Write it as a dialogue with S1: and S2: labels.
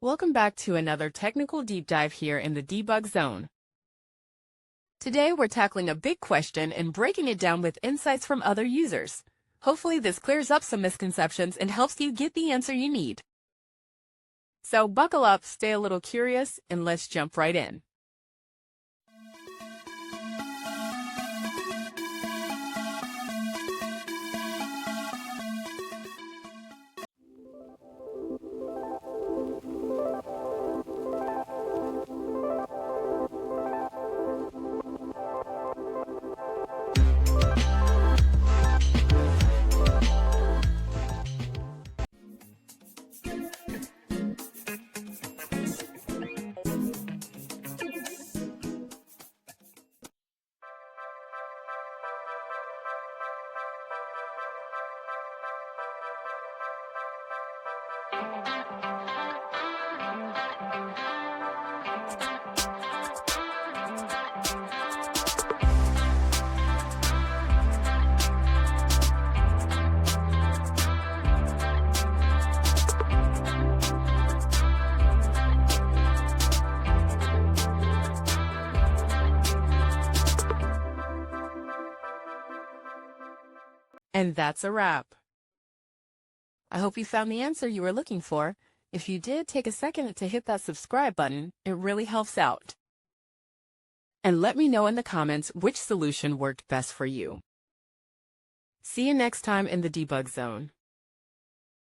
S1: Welcome back to another technical deep dive here in the debug zone. Today we're tackling a big question and breaking it down with insights from other users. Hopefully this clears up some misconceptions and helps you get the answer you need. So buckle up, stay a little curious, and let's jump right in. And that's a wrap. I hope you found the answer you were looking for. If you did, take a second to hit that subscribe button. It really helps out. And let me know in the comments which solution worked best for you. See you next time in the debug zone.